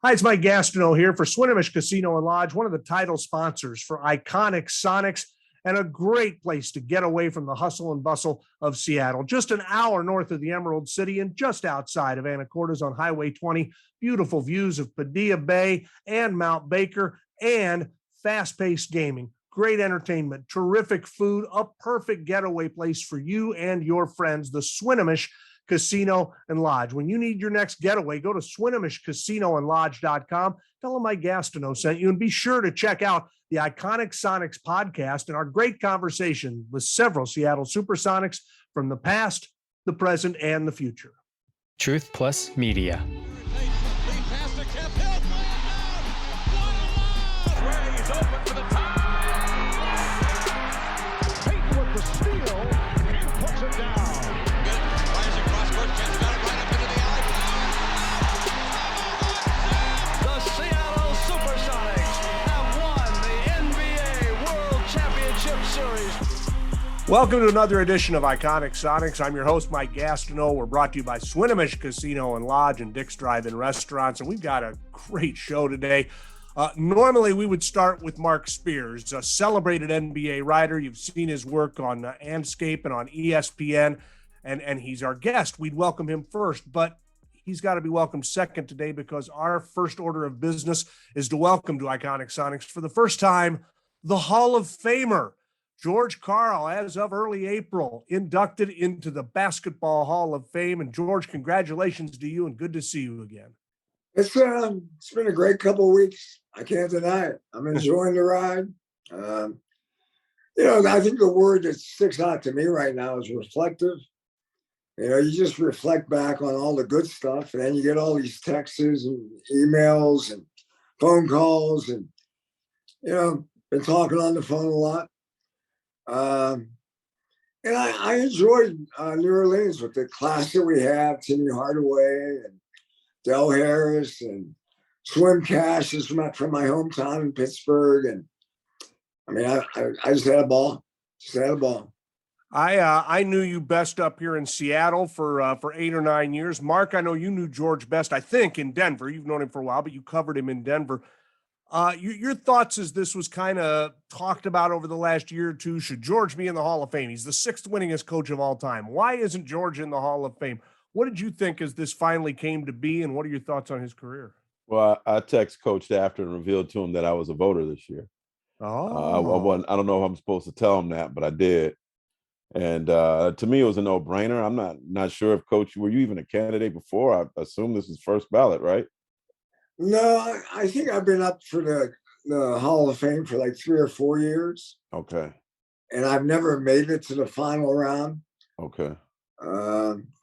Hi, it's Mike Gastineau here for Swinomish Casino and Lodge, one of the title sponsors for Iconic Sonics, and a great place to get away from the hustle and bustle of Seattle. Just an hour north of the Emerald City and just outside of Anacortes on Highway 20. Beautiful views of Padilla Bay and Mount Baker, and fast-paced gaming, great entertainment, terrific food, a perfect getaway place for you and your friends, the Swinomish Casino and Lodge. When you need your next getaway, go to SwinomishCasinoandLodge.com. Tell them Mike Gastineau sent you, and be sure to check out the Iconic Sonics podcast and our great conversation with several Seattle Supersonics from the past, the present, and the future. Truth Plus Media. Welcome to another edition of Iconic Sonics. I'm your host, Mike Gastineau. We're brought to you by Swinomish Casino and Lodge and Dick's Drive-In Restaurants, and we've got a great show today. Normally, we would start with Marc Spears, a celebrated NBA writer. You've seen his work on Andscape and on ESPN, and he's our guest. We'd welcome him first, but he's got to be welcomed second today because our first order of business is to welcome to Iconic Sonics for the first time the Hall of Famer, George Karl, as of early April, inducted into the Basketball Hall of Fame. And George, congratulations to you and good to see you again. It's been a great couple of weeks. I can't deny it. I'm enjoying the ride. I think the word that sticks out to me right now is reflective. You just reflect back on all the good stuff, and then you get all these texts and emails and phone calls, and been talking on the phone a lot. And I enjoyed New Orleans with the class that we have, Timmy Hardaway and Del Harris and Swim Cash is from my hometown in Pittsburgh. And I just had a ball. I knew you best up here in Seattle for 8 or 9 years. Mark, I know you knew George best, I think, in Denver. You've known him for a while, but you covered him in Denver. Your thoughts as this was kind of talked about over the last year or two, should George be in the Hall of Fame? He's the 6th winningest coach of all time. Why isn't George in the Hall of Fame? What did you think as this finally came to be, and what are your thoughts on his career? Well, I text Coach after and revealed to him that I was a voter this year. Oh. I don't know if I'm supposed to tell him that, but I did. And to me, it was a no-brainer. I'm not sure if Coach, were you even a candidate before? I assume this is first ballot, right? No, I think I've been up for the Hall of Fame for like 3 or 4 years. Okay. And I've never made it to the final round. Okay.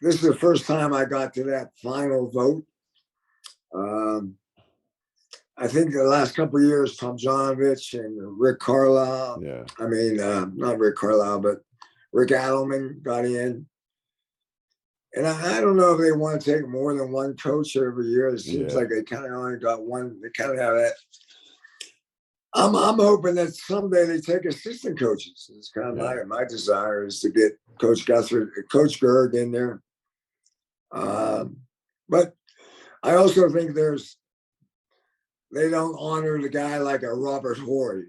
This is the first time I got to that final vote. I think the last couple of years, Tom Jonovich and Rick Carlisle. Yeah. Not Rick Carlisle, but Rick Adelman got in. And I don't know if they want to take more than one coach every year. It seems like they kind of only got one. They kind of have that. I'm hoping that someday they take assistant coaches. It's kind of my desire is to get Coach Guthrie, Coach Gerg in there. But I also think they don't honor the guy like a Robert Horry.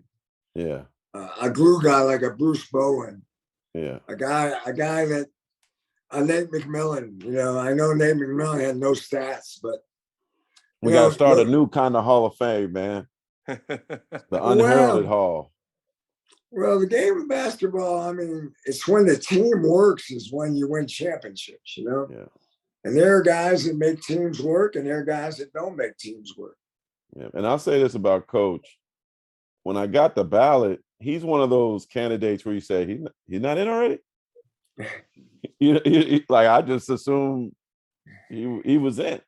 Yeah. A glue guy like a Bruce Bowen. Yeah. A guy that. Nate McMillan, I know Nate McMillan had no stats, but we got to start a new kind of Hall of Fame, man. The unheralded Hall. Well, the game of basketball, it's when the team works is when you win championships, Yeah. And there are guys that make teams work, and there are guys that don't make teams work. Yeah, and I'll say this about Coach. When I got the ballot, he's one of those candidates where you say he's not in already. Like I just assumed he was in.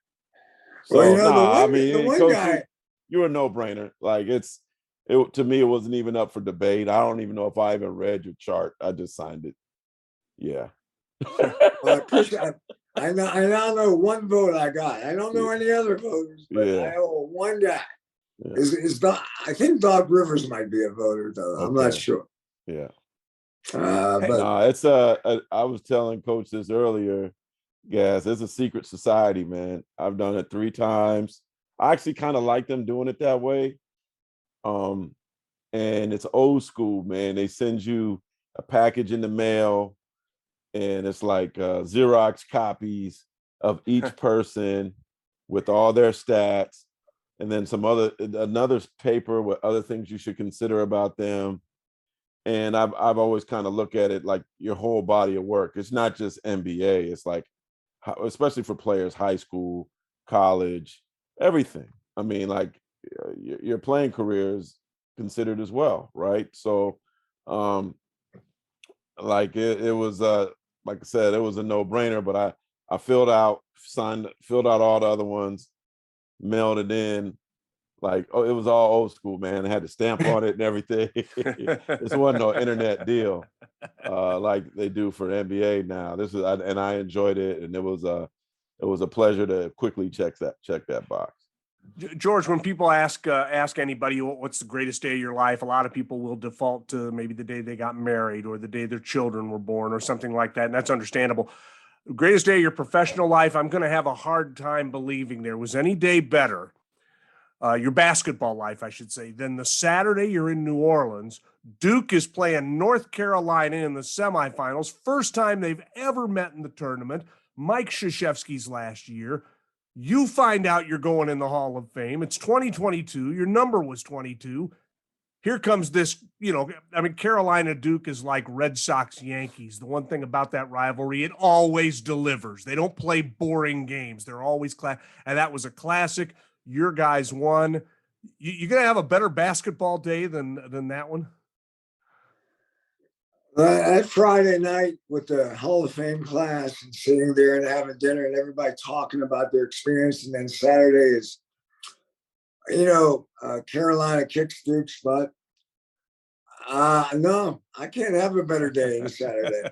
So Coach, you're a no-brainer. Like to me, it wasn't even up for debate. I don't even know if I even read your chart. I just signed it. Yeah. Well, I now know one vote I got. I don't know any other voters, but I know one guy. Yeah. I think Doc Rivers might be a voter though. I'm not sure. Yeah. But I was telling Coach this earlier, Gas. It's a secret society, man. I've done it 3 times. I actually kind of like them doing it that way. And it's old school, man. They send you a package in the mail, and it's like Xerox copies of each person with all their stats, and then another paper with other things you should consider about them. And I've always kind of looked at it like your whole body of work. It's not just NBA. It's like, especially for players, high school, college, everything. I mean, like your playing career is considered as well, right? So, like it was like I said, it was a no-brainer. But I filled out all the other ones, mailed it in. Like, oh, it was all old school, man. I had to stamp on it and everything. This wasn't no internet deal like they do for NBA now. And I enjoyed it, and it was a pleasure to quickly check that box. George, when people ask anybody what's the greatest day of your life, a lot of people will default to maybe the day they got married or the day their children were born or something like that, and that's understandable. The greatest day of your professional life, I'm going to have a hard time believing there was any day better, your basketball life, I should say, than the Saturday you're in New Orleans. Duke is playing North Carolina in the semifinals. First time they've ever met in the tournament. Mike Krzyzewski's last year. You find out you're going in the Hall of Fame. It's 2022. Your number was 22. Here comes this, Carolina Duke is like Red Sox Yankees. The one thing about that rivalry, it always delivers. They don't play boring games. They're always and that was a classic. Your guys won. You're going to have a better basketball day than that one? That Friday night with the Hall of Fame class and sitting there and having dinner and everybody talking about their experience. And then Saturday is, Carolina kicks Duke's butt. No, I can't have a better day than Saturday.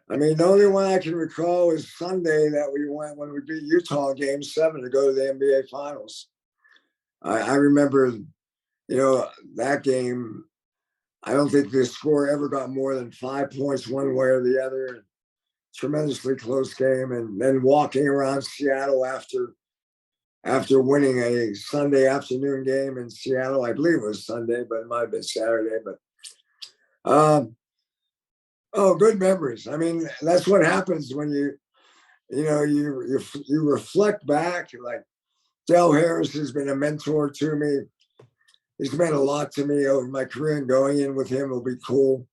I mean, the only one I can recall is Sunday that we went when we beat Utah in Game 7 to go to the NBA Finals. I remember, that game. I don't think the score ever got more than 5 points one way or the other. Tremendously close game. And then walking around Seattle after winning a Sunday afternoon game in Seattle. I believe it was Sunday, but it might have been Saturday. But good memories. I mean, that's what happens when you reflect back. Like Del Harris has been a mentor to me. He's meant a lot to me over my career, and going in with him will be cool.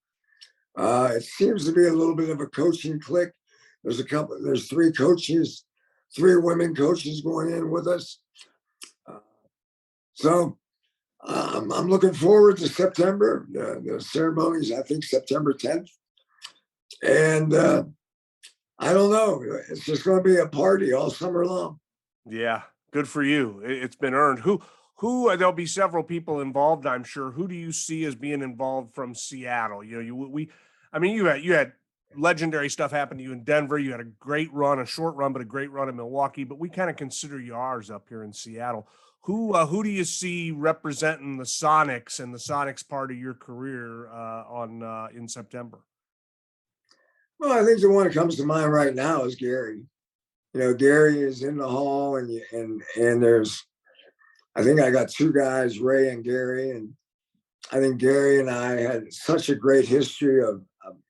It seems to be a little bit of a coaching clique. There's 3 coaches, 3 women coaches going in with us. So I'm looking forward to September. The ceremonies, I think September 10th. And I don't know. It's just going to be a party all summer long. Yeah, good for you. It's been earned. Who there'll be several people involved, I'm sure. Who do you see as being involved from Seattle? You had legendary stuff happen to you in Denver. You had a great run, a short run, but a great run in Milwaukee. But we kind of consider you ours up here in Seattle. Who do you see representing the Sonics and the Sonics part of your career in September? Well, I think the one that comes to mind right now is Gary. Gary is in the hall, and there's, I think I got 2 guys, Ray and Gary, and I think Gary and I had such a great history of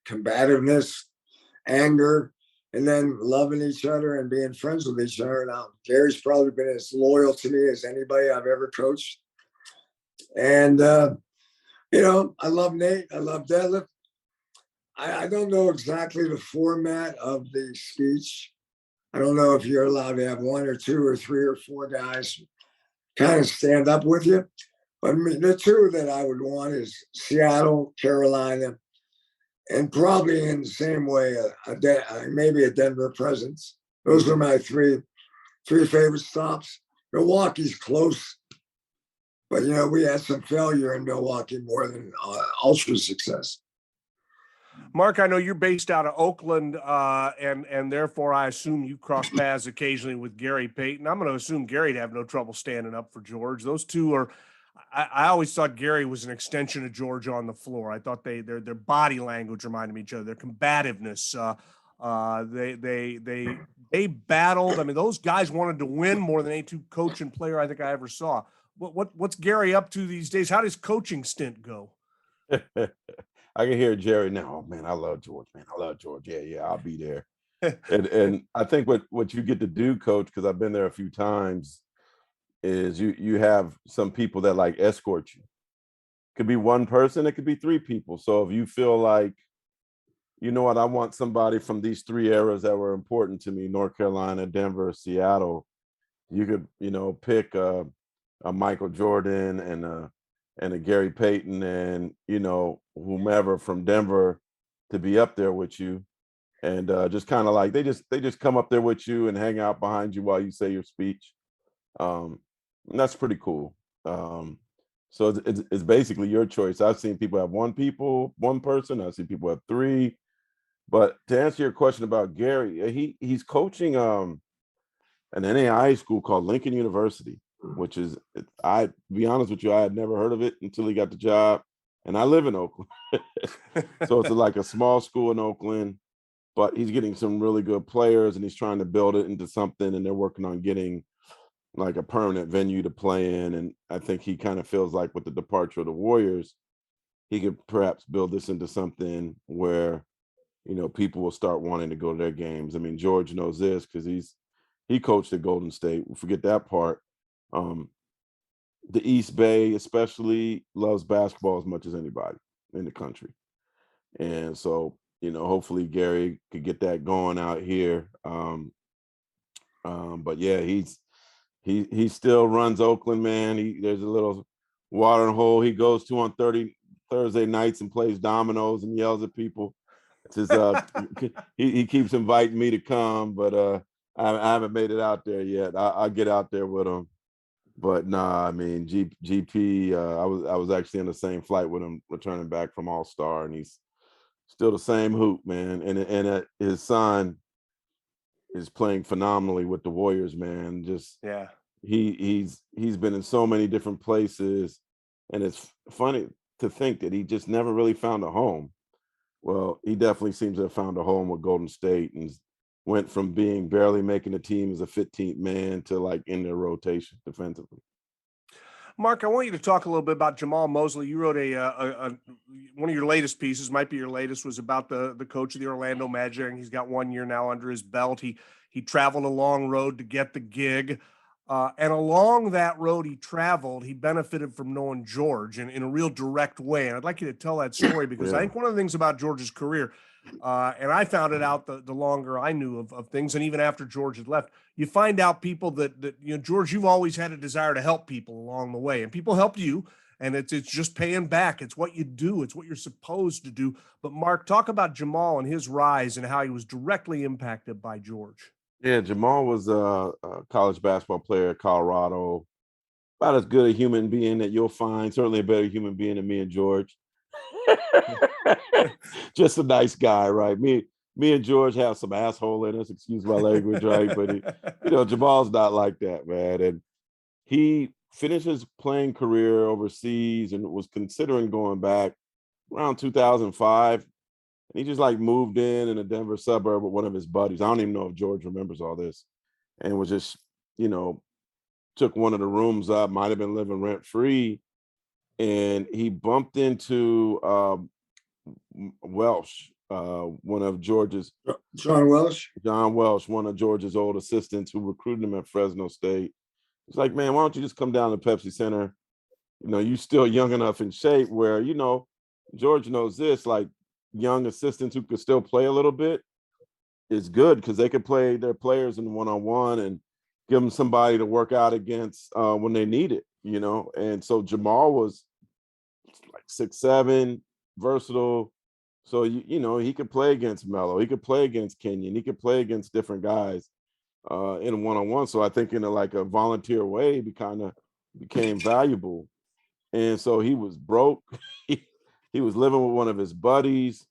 combativeness, anger, and then loving each other and being friends with each other. Now, Gary's probably been as loyal to me as anybody I've ever coached. And, I love Nate. I love Deadlift. I don't know exactly the format of the speech. I don't know if you're allowed to have 1 or 2 or 3 or 4 guys kind of stand up with you. But the 2 that I would want is Seattle, Carolina, and probably in the same way, maybe a Denver presence. Those are my three favorite stops. Milwaukee's close, but we had some failure in Milwaukee more than ultra success. Mark, I know you're based out of Oakland, and therefore I assume you cross paths occasionally with Gary Payton. I'm going to assume Gary'd have no trouble standing up for George. Those 2 are. I always thought Gary was an extension of George on the floor. I thought their body language reminded me of each other, their combativeness. They battled. I mean, those guys wanted to win more than any two coach and player I think I ever saw. What's Gary up to these days? How does coaching stint go? I can hear Jerry now. Oh man, I love George. Man, I love George. Yeah, I'll be there. and I think what you get to do, Coach, because I've been there a few times, is you have some people that like escort you. Could be one person, it could be three people. So if you feel like, you know what, I want somebody from these three eras that were important to me, North Carolina, Denver, Seattle, you could, pick a Michael Jordan and a Gary Payton and, whomever from Denver to be up there with you. And just kind of like they just come up there with you and hang out behind you while you say your speech. And that's pretty cool. So it's basically your choice. I've seen people have one person. I've seen people have three. But to answer your question about Gary, he's coaching an NAIA school called Lincoln University, which is, I be honest with you, I had never heard of it until he got the job. And I live in Oakland. So it's like a small school in Oakland, but he's getting some really good players and he's trying to build it into something. And they're working on getting like a permanent venue to play in. And I think he kind of feels like with the departure of the Warriors, he could perhaps build this into something where, people will start wanting to go to their games. I mean, George knows this because he coached at Golden State. Forget that part. The East Bay especially loves basketball as much as anybody in the country. And so, hopefully Gary could get that going out here. But yeah, he still runs Oakland, man. There's a little watering hole he goes to on Thursday nights and plays dominoes and yells at people. It's his, he keeps inviting me to come, but I haven't made it out there yet. I'll get out there with him. But nah, I mean, GP, I was actually in the same flight with him returning back from All-Star, and he's still the same hoop, man. And his son is playing phenomenally with the Warriors, man. Just yeah, he's been in so many different places, and it's funny to think that he just never really found a home. Well, he definitely seems to have found a home with Golden State and went from being barely making the team as a 15th man to like in their rotation defensively. Mark, I want you to talk a little bit about Jamal Mosley. You wrote a one of your latest pieces, might be your latest, was about the coach of the Orlando Magic. And he's got 1 year now under his belt. He traveled a long road to get the gig. And along that road he traveled, he benefited from knowing George in a real direct way. And I'd like you to tell that story because I think one of the things about George's career, and I found it out the longer I knew of things, and even after George had left, you find out people that George, you've always had a desire to help people along the way, and people help you, and it's just paying back. It's what you do. It's what you're supposed to do. But Mark, talk about Jamal and his rise and how he was directly impacted by George. Yeah, Jamal was a college basketball player at Colorado. About as good a human being that you'll find, certainly a better human being than me and George. Just a nice guy, right? Me and George have some asshole in us, excuse my language, right? But Jamal's not like that, man. And he finished his playing career overseas and was considering going back around 2005. And he just like moved in a Denver suburb with one of his buddies. I don't even know if George remembers all this. And was just, took one of the rooms up, might have been living rent free. And he bumped into Welsh, one of George's John Welsh, one of George's old assistants who recruited him at Fresno State. He's like, man, why don't you just come down to Pepsi Center? You still young enough in shape where, George knows this, like young assistants who could still play a little bit is good because they could play their players in one-on-one and give them somebody to work out against when they need it, And so Jamal was like 6'7", versatile. So, he could play against Melo. He could play against Kenyon. He could play against different guys in one-on-one. So I think in a volunteer way, he kind of became valuable. And so he was broke. He was living with one of his buddies.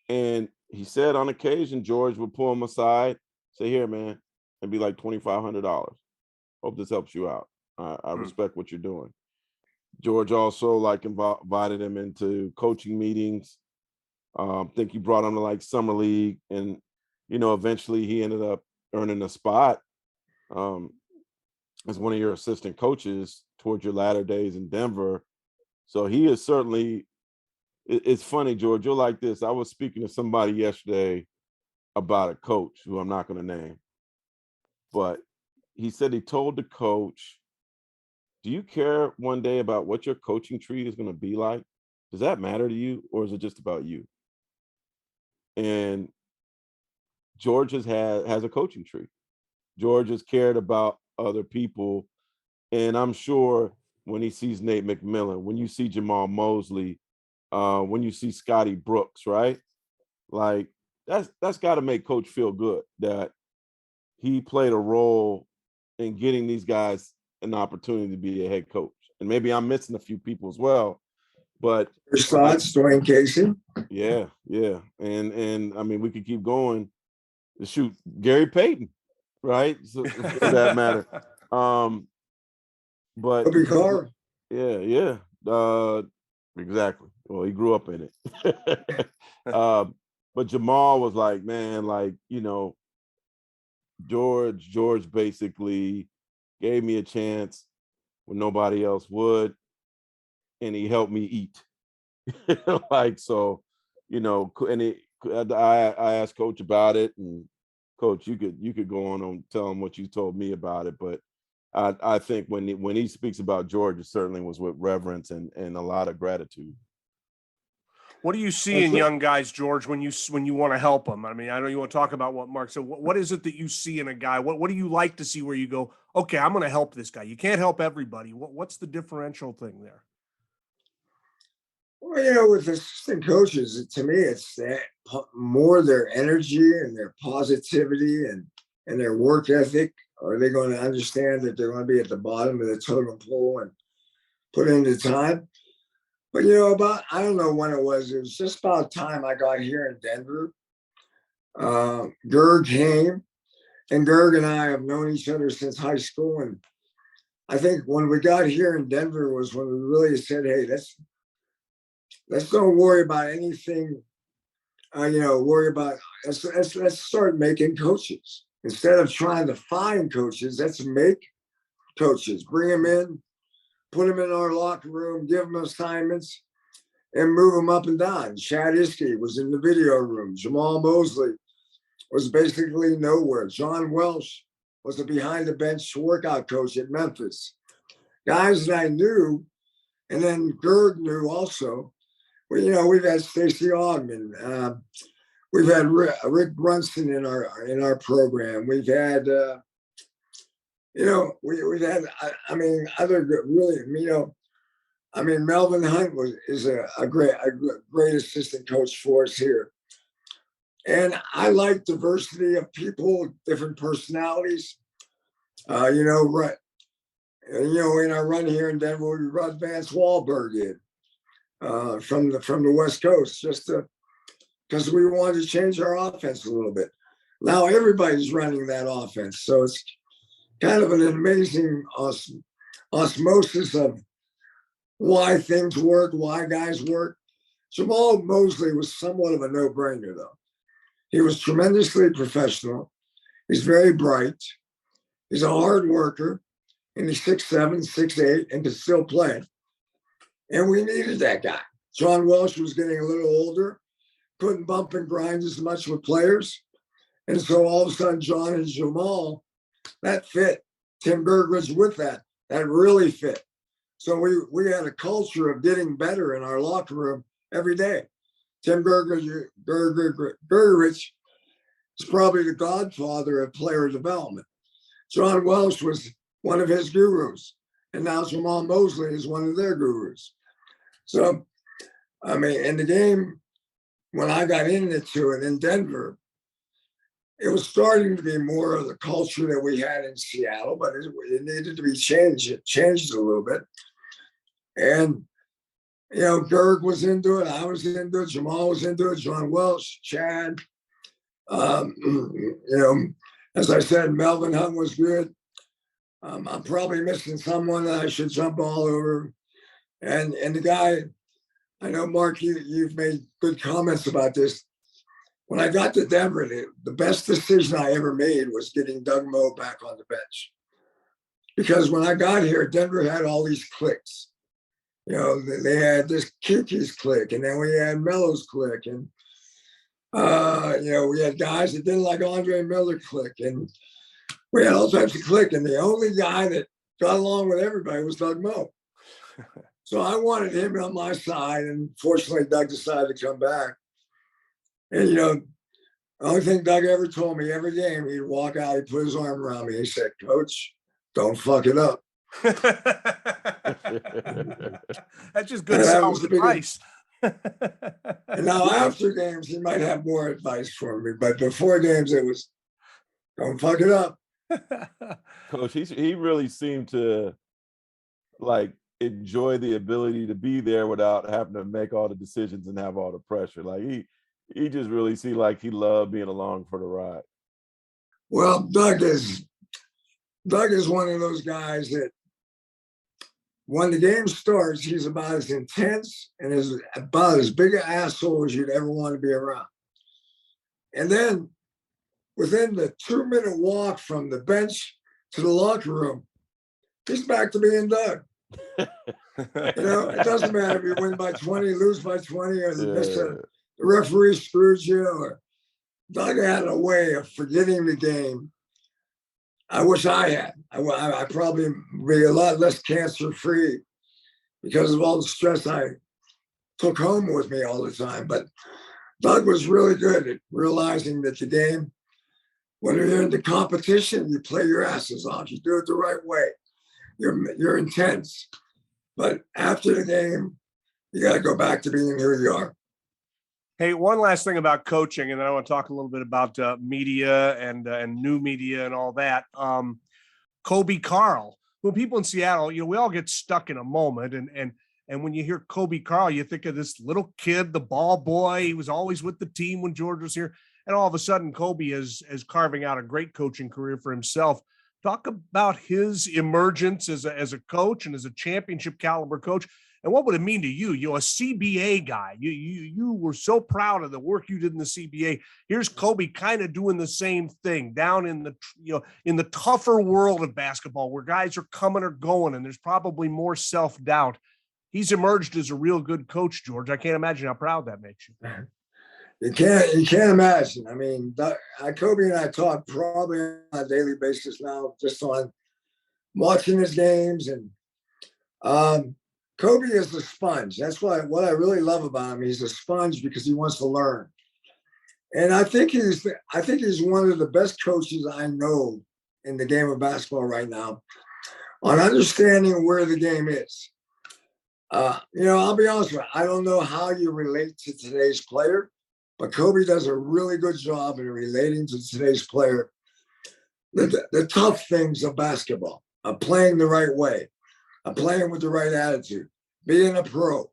And he said on occasion, George would pull him aside, say, here, man, and be like $2,500. Hope this helps you out. I respect what you're doing. George also like invited him into coaching meetings. I think he brought him to like summer league. And eventually he ended up earning a spot as one of your assistant coaches towards your latter days in Denver. So he is certainly, it's funny, George, you're like this. I was speaking to somebody yesterday about a coach who I'm not going to name, but he said he told the coach, do you care one day about what your coaching tree is going to be like? Does that matter to you, or is it just about you? And George has a coaching tree. George has cared about other people. And I'm sure when he sees Nate McMillan, when you see Jamal Mosley, when you see Scotty Brooks, right? Like that's got to make Coach feel good that he played a role in getting these guys an opportunity to be a head coach. And maybe I'm missing a few people as well, but thoughts, Dwayne Casey. Yeah. And I mean, we could keep going. Shoot, Gary Payton, right? So, for that matter. But Bobby Carr. Yeah. Exactly. Well, he grew up in it. But Jamal was like, man, like, George basically gave me a chance when nobody else would, and he helped me eat. Like, so, and I asked Coach about it, and Coach, you could go on and tell him what you told me about it, but I think when he speaks about George, it certainly was with reverence and a lot of gratitude. What do you see in young guys, George, when you want to help them? I mean, I know you want to talk about what Mark said. What is it that you see in a guy? What do you like to see where you go, okay, I'm going to help this guy? You can't help everybody. What's the differential thing there? Well, with assistant coaches, to me, it's that more their energy and their positivity and their work ethic. Are they going to understand that they're going to be at the bottom of the totem pole and put in the time? But, I don't know when it was just about time I got here in Denver. Gerg came, and Gerg and I have known each other since high school. And I think when we got here in Denver was when we really said, hey, let's don't worry about anything, let's start making coaches. Instead of trying to find coaches, let's make coaches, bring them in, put them in our locker room, give them assignments, and move them up and down. Chad Iskey was in the video room. Jamal Mosley was basically nowhere. John Welsh was a behind the bench workout coach at Memphis. Guys that I knew, and then Gerg knew also. Well, we've had Stacey Augman. We've had Rick Brunson in our program. We've had, we've had. Other really, Melvin Hunt is a great assistant coach for us here. And I like diversity of people, different personalities. Right. In our run here in Denver, we brought Vance Wahlberg in. From the West Coast, just because we wanted to change our offense a little bit. Now everybody's running that offense, so it's kind of an amazing osmosis of why things work, why guys work. Jamal Mosley was somewhat of a no-brainer, though. He was tremendously professional. He's very bright. He's a hard worker, and he's 6'7", 6'8", and can still play. And we needed that guy. John Welsh was getting a little older, couldn't bump and grind as much with players. And so all of a sudden, John and Jamal, that fit. Tim Gergridge with that really fit. So we had a culture of getting better in our locker room every day. Tim Gergridge is probably the godfather of player development. John Welsh was one of his gurus, and now Jamal Mosley is one of their gurus. So, in the game, when I got into it in Denver, it was starting to be more of the culture that we had in Seattle, but it needed to be changed. It changed a little bit. And, Gerg was into it. I was into it. Jamal was into it. John Welsh, Chad. As I said, Melvin Hunt was good. I'm probably missing someone that I should jump all over. And the guy, I know, Mark, you've made good comments about this. when I got to Denver, the best decision I ever made was getting Doug Moe back on the bench. Because when I got here, Denver had all these cliques. You know, they had this Kiki's clique, and then we had Melo's clique, and you know, we had guys that didn't like Andre Miller clique, and we had all types of clique. And the only guy that got along with everybody was Doug Moe. So I wanted him on my side, and fortunately, Doug decided to come back. And, you know, the only thing Doug ever told me every game, he'd walk out, he'd put his arm around me. He said, "Coach, don't fuck it up." That's just good sound advice. And now after games, he might have more advice for me. But before games, it was, "Don't fuck it up." Coach, he really seemed to like enjoy the ability to be there without having to make all the decisions and have all the pressure. Like he just really seemed like he loved being along for the ride. Well, Doug is one of those guys that when the game starts, he's about as intense and about as big an asshole as you'd ever want to be around. And then within the 2-minute walk from the bench to the locker room, he's back to being Doug. You know, it doesn't matter if you win by 20, lose by 20, or the referee screwed you, or Doug had a way of forgetting the game. I wish I had. I probably be a lot less cancer-free because of all the stress I took home with me all the time. But Doug was really good at realizing that the game, when you're in the competition, you play your asses off. You do it the right way. You're intense. But after the game, you got to go back to being who you are. Hey, one last thing about coaching, and then I want to talk a little bit about media and new media and all that. George Karl. When people in Seattle, you know, we all get stuck in a moment, and when you hear George Karl, you think of this little kid, the ball boy. He was always with the team when George was here, and all of a sudden, Kobe is carving out a great coaching career for himself. Talk about his emergence as a coach and as a championship caliber coach. And what would it mean to you? You're a CBA guy. You were so proud of the work you did in the CBA. Here's Kobe kind of doing the same thing down in the tougher world of basketball where guys are coming or going and there's probably more self-doubt. He's emerged as a real good coach, George. I can't imagine how proud that makes you. You can't imagine. I mean, Kobe and I talk probably on a daily basis now, just on watching his games. And Kobe is a sponge. That's what I really love about him. He's a sponge because he wants to learn. And I think he's one of the best coaches I know in the game of basketball right now on understanding where the game is. You know, I'll be honest with you. I don't know how you relate to today's player, but Kobe does a really good job in relating to today's player the tough things of basketball, of playing the right way, of playing with the right attitude, being a pro.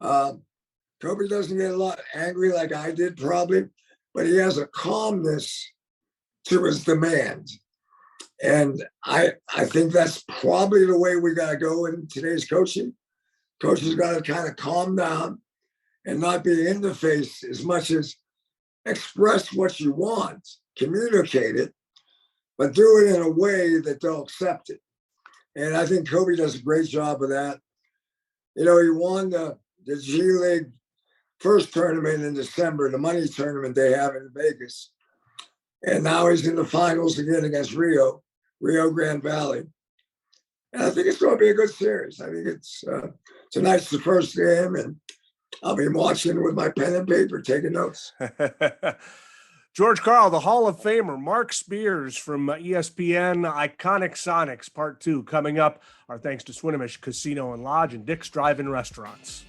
Kobe doesn't get a lot angry like I did probably, but he has a calmness to his demands. And I think that's probably the way we got to go in today's coaching. Coaches got to kind of calm down and not be in the face as much as express what you want, communicate it, but do it in a way that they'll accept it. And I think Kobe does a great job of that. You know, he won the G League first tournament in December, the money tournament they have in Vegas. And now he's in the finals again against Rio Grande Valley. And I think it's going to be a good series. I think tonight's the first game, and I'll be watching with my pen and paper, taking notes. George Karl, the Hall of Famer, Marc Spears from ESPN, Iconic Sonics, Part 2, coming up. Our thanks to Swinomish Casino and Lodge and Dick's Drive-In Restaurants.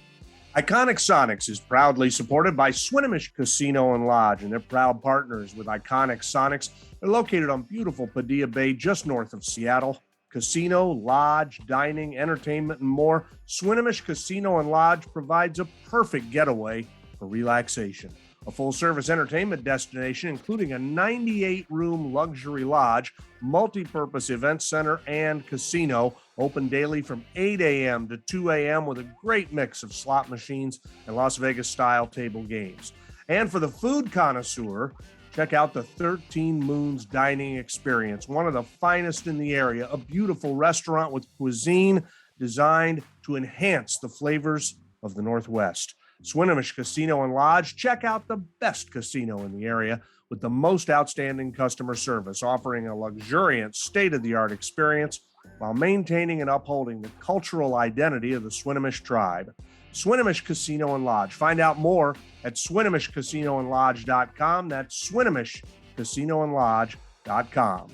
Iconic Sonics is proudly supported by Swinomish Casino and Lodge, and they're proud partners with Iconic Sonics. They're located on beautiful Padilla Bay, just north of Seattle. Casino, lodge, dining, entertainment, and more. Swinomish Casino and Lodge provides a perfect getaway for relaxation. A full-service entertainment destination, including a 98-room luxury lodge, multi-purpose event center, and casino, open daily from 8 a.m. to 2 a.m. with a great mix of slot machines and Las Vegas-style table games. And for the food connoisseur, check out the 13 Moons Dining Experience, one of the finest in the area, a beautiful restaurant with cuisine designed to enhance the flavors of the Northwest. Swinomish Casino and Lodge, check out the best casino in the area with the most outstanding customer service, offering a luxuriant, state-of-the-art experience while maintaining and upholding the cultural identity of the Swinomish tribe. Swinomish Casino and Lodge. Find out more at SwinomishCasinoandLodge.com. That's SwinomishCasinoandLodge.com.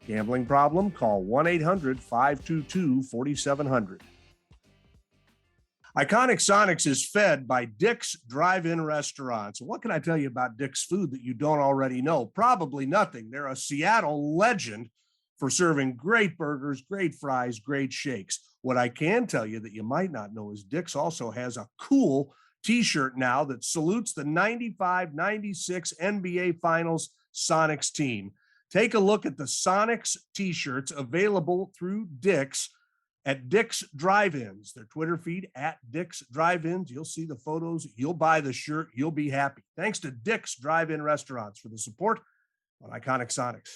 Gambling problem? Call 1-800-522-4700. Iconic Sonics is fed by Dick's Drive-In Restaurants. What can I tell you about Dick's food that you don't already know? Probably nothing. They're a Seattle legend for serving great burgers, great fries, great shakes. What I can tell you that you might not know is Dick's also has a cool t-shirt now that salutes the 95-96 NBA Finals Sonics team. Take a look at the Sonics t-shirts available through Dick's at Dick's Drive-Ins, their Twitter feed at Dick's Drive-Ins. You'll see the photos. You'll buy the shirt. You'll be happy. Thanks to Dick's Drive-In Restaurants for the support on Iconic Sonics.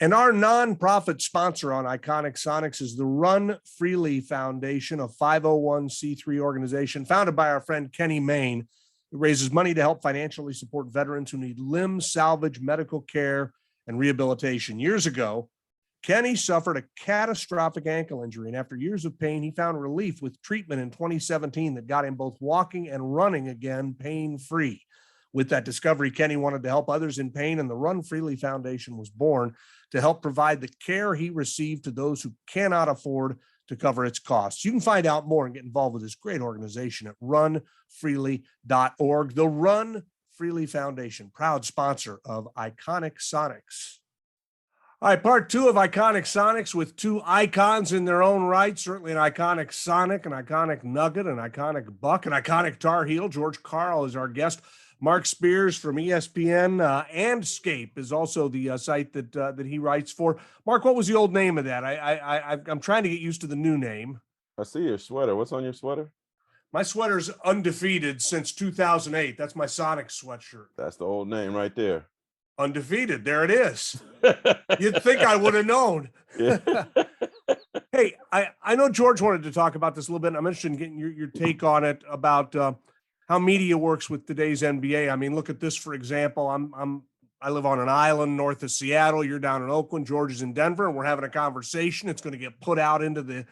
And our nonprofit sponsor on Iconic Sonics is the Run Freely Foundation, a 501c3 organization founded by our friend Kenny Main. It raises money to help financially support veterans who need limb salvage, medical care, and rehabilitation. Years ago, Kenny suffered a catastrophic ankle injury, and after years of pain, he found relief with treatment in 2017 that got him both walking and running again pain-free. With that discovery, Kenny wanted to help others in pain, and the Run Freely Foundation was born to help provide the care he received to those who cannot afford to cover its costs. You can find out more and get involved with this great organization at runfreely.org. The Run Freely Foundation, proud sponsor of Iconic Sonics. All right, part two of Iconic Sonics with two icons in their own right. Certainly an iconic Sonic, an iconic Nugget, an iconic Buck, an iconic Tar Heel. George Karl is our guest. Marc Spears from ESPN and Andscape is also the site that he writes for. Mark, what was the old name of that? I'm trying to get used to the new name. I see your sweater. What's on your sweater? My sweater's Undefeated since 2008. That's my Sonic sweatshirt. That's the old name right there. Undefeated. There it is. You'd think I would have known. Yeah. Hey, I know George wanted to talk about this a little bit. I'm interested in getting your take on it about how media works with today's NBA. I mean, look at this, for example. I live on an island north of Seattle. You're down in Oakland. George is in Denver, and we're having a conversation. It's going to get put out into the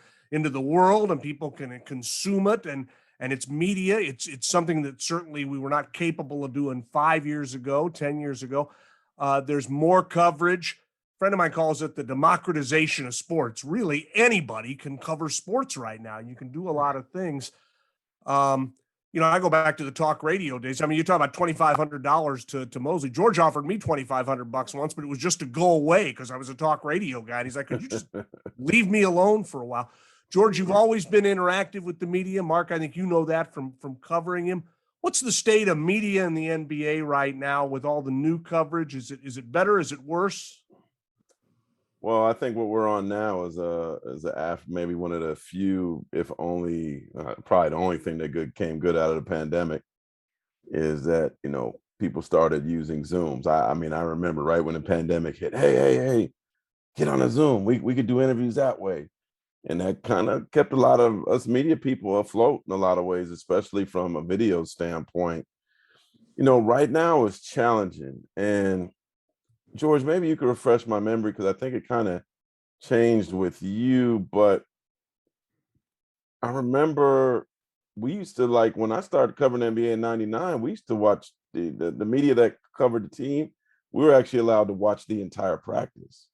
world, and people can consume it. And it's media. It's something that certainly we were not capable of doing 5 years ago, 10 years ago. There's more coverage. A friend of mine calls it the democratization of sports. Really, anybody can cover sports right now. You can do a lot of things. I go back to the talk radio days. I mean, you talk about $2,500 to Mosley. George offered me $2,500 once, but it was just to go away because I was a talk radio guy. And he's like, could you just leave me alone for a while? George, you've always been interactive with the media. Mark, I think you know that from covering him. What's the state of media in the NBA right now with all the new coverage? Is it better? Is it worse? Well, I think what we're on now is maybe one of the few, if only, probably the only thing that came good out of the pandemic is that, people started using Zooms. I mean, I remember right when the pandemic hit, hey, get on a Zoom. We could do interviews that way. And that kind of kept a lot of us media people afloat in a lot of ways, especially from a video standpoint. Right now it's challenging. And George, maybe you could refresh my memory because I think it kind of changed with you. But I remember we used to, like, when I started covering NBA in '99, we used to watch the media that covered the team. We were actually allowed to watch the entire practice.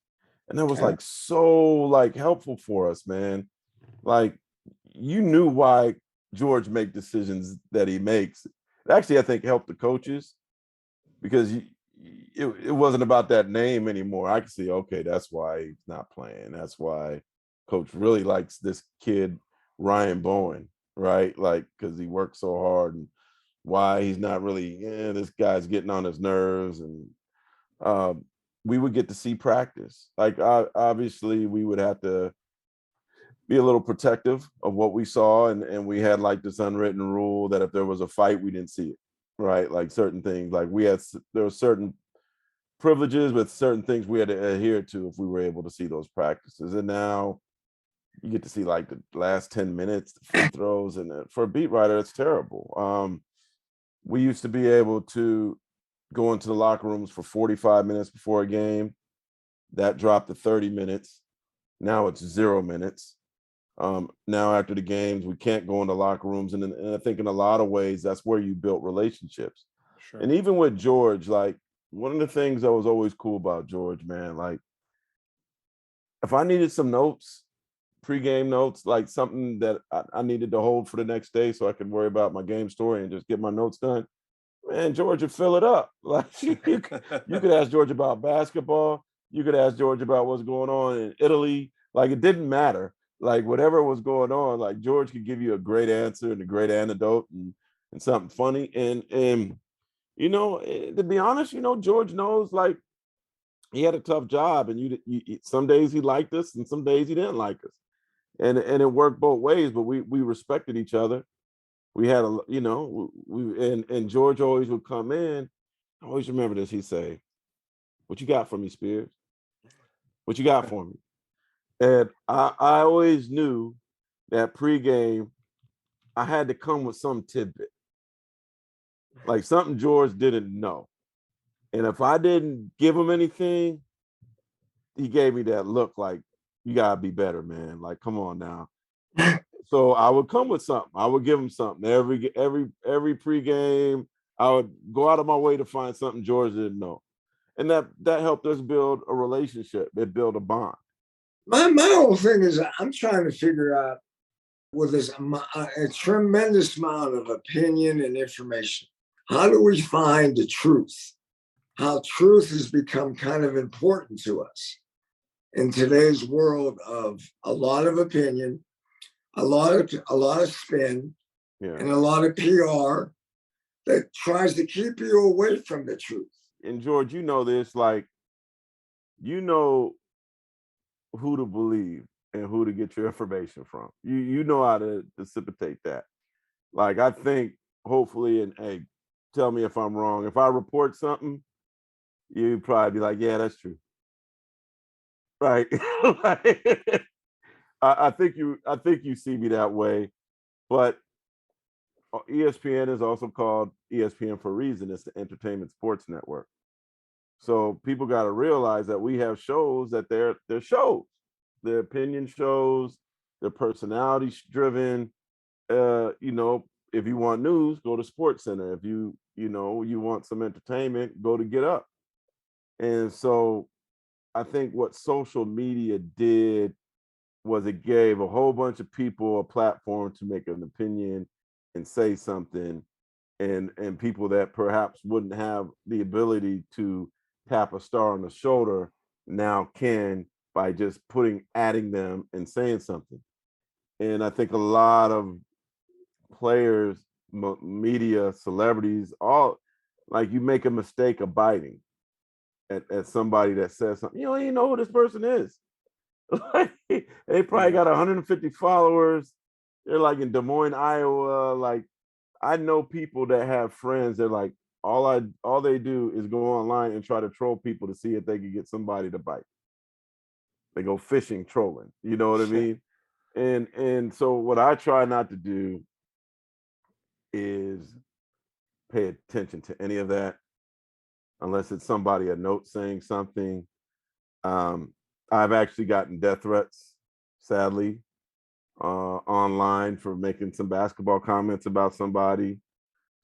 And that was so helpful for us, man. Like, you knew why George make decisions that he makes. It actually, I think, helped the coaches because it wasn't about that name anymore. I could see, okay, that's why he's not playing. That's why coach really likes this kid, Ryan Bowen, right? Like, because he worked so hard, and why he's not really, this guy's getting on his nerves. And we would get to see practice. Like, obviously, we would have to be a little protective of what we saw. And we had like this unwritten rule that if there was a fight, we didn't see it. right? Like certain things, like there were certain privileges, but certain things we had to adhere to if we were able to see those practices. And now you get to see like the last 10 minutes, the free throws, and for a beat writer, it's terrible. We used to be able to go into the locker rooms for 45 minutes before a game. That dropped to 30 minutes. Now it's 0 minutes. Now after the games, we can't go into locker rooms. And I think in a lot of ways, that's where you built relationships. Sure. And even with George, like one of the things that was always cool about George, man, like if I needed some notes, pregame notes, like something that I needed to hold for the next day so I could worry about my game story and just get my notes done, man, George would fill it up. Like you could ask George about basketball. You could ask George about what's going on in Italy. Like it didn't matter. Like whatever was going on, like George could give you a great answer and a great anecdote and something funny. And you know, to be honest, you know, George knows like he had a tough job, and you some days he liked us and some days he didn't like us. And it worked both ways, but we respected each other. We had and George always would come in. I always remember this. He'd say, "What you got for me, Spears? What you got for me?" And I always knew that pregame I had to come with some tidbit, like something George didn't know. And if I didn't give him anything, he gave me that look like, you gotta be better, man. Like, come on now. So I would come with something. I would give him something every pregame. I would go out of my way to find something George didn't know, and that helped us build a relationship. It built a bond. My whole thing is I'm trying to figure out with this a tremendous amount of opinion and information. How do we find the truth? How truth has become kind of important to us in today's world of a lot of opinion, a lot of spin, and a lot of PR that tries to keep you away from the truth. And George, you know this, like, you know who to believe and who to get your information from. You know how to dissipate that. Like, I think hopefully, and hey, tell me if I'm wrong. If I report something, you'd probably be like, yeah, that's true. Right. I think you see me that way, but ESPN is also called ESPN for a reason. It's the Entertainment Sports Network. So people got to realize that we have shows that they're shows, they're opinion shows, they're personality driven. You know, if you want news, go to Sports Center. If you want some entertainment, go to Get Up. And so I think what social media did was it gave a whole bunch of people a platform to make an opinion and say something, and people that perhaps wouldn't have the ability to tap a star on the shoulder now can, by just adding them and saying something. And I think a lot of players, media, celebrities, all, like, you make a mistake of biting at somebody that says something. You don't even know who this person is. They probably got 150 followers. They're like in Des Moines, Iowa. Like, I know people that have friends that, like, all they do is go online and try to troll people to see if they can get somebody to bite. They go fishing, trolling. You know what I mean? And so what I try not to do is pay attention to any of that unless it's somebody a note saying something. I've actually gotten death threats, sadly, online for making some basketball comments about somebody,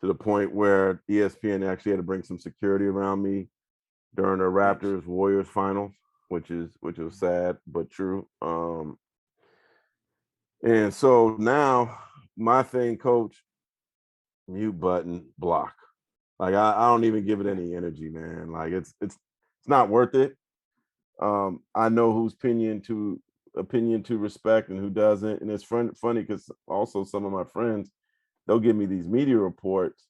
to the point where ESPN actually had to bring some security around me during the Raptors Warriors finals, which was sad but true. And so now my thing, coach, mute button, block. Like, I don't even give it any energy, man. Like, it's not worth it. I know whose opinion to respect and who doesn't. And it's funny because also some of my friends, they'll give me these media reports.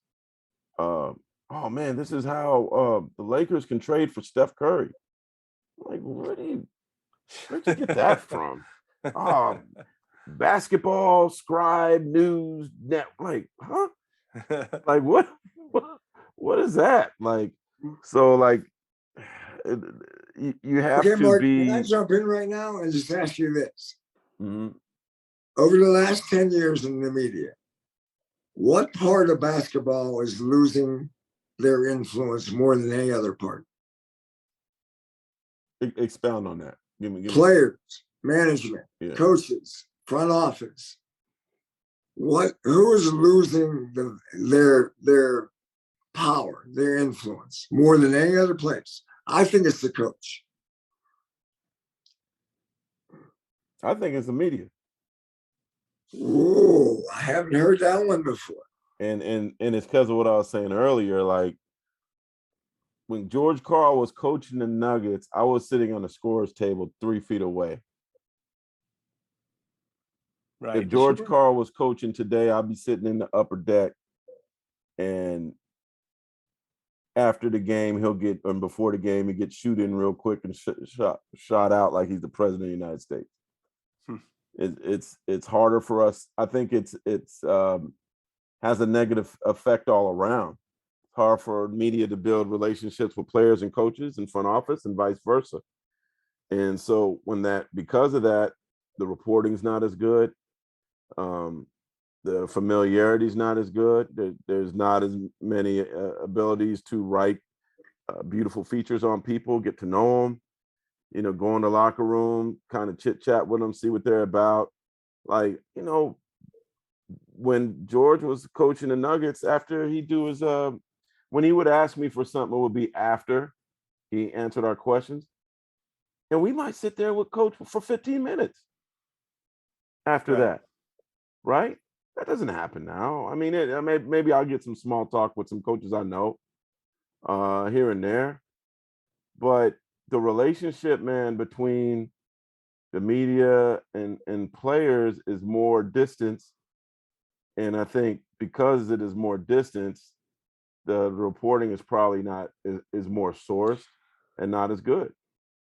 Oh man, this is how the Lakers can trade for Steph Curry. I'm like, where'd you get that from? Basketball Scribe News Net. Like, huh? Like, what what is that? Like, so like, you have to Mark, be. can I jump in right now and just ask you this? Mm-hmm. Over the last 10 years in the media, what part of basketball is losing their influence more than any other part? Expound on that. Give me. Players, management, coaches, front office. Who is losing their power, their influence more than any other place? I think it's the coach. I think it's the media. Oh, I haven't heard that one before. And it's because of what I was saying earlier. Like, when George Karl was coaching the Nuggets, I was sitting on the scorer's table 3 feet away. Right. If George Karl was coaching today, I'd be sitting in the upper deck, and after the game, and before the game, he gets shoot in real quick and shot out like he's the president of the United States. It's harder for us. I think it's has a negative effect all around. It's hard for media to build relationships with players and coaches and front office and vice versa. And so because of that, the reporting's not as good. The familiarity is not as good. There's not as many abilities to write beautiful features on people, get to know them, go in the locker room, kind of chit chat with them, see what they're about. Like, when George was coaching the Nuggets, after he do his, when he would ask me for something, it would be after he answered our questions. And we might sit there with coach for 15 minutes after that, right? That doesn't happen now. I mean, maybe I'll get some small talk with some coaches I know here and there. But the relationship, man, between the media and players is more distance. And I think because it is more distance, the reporting is probably is more sourced and not as good.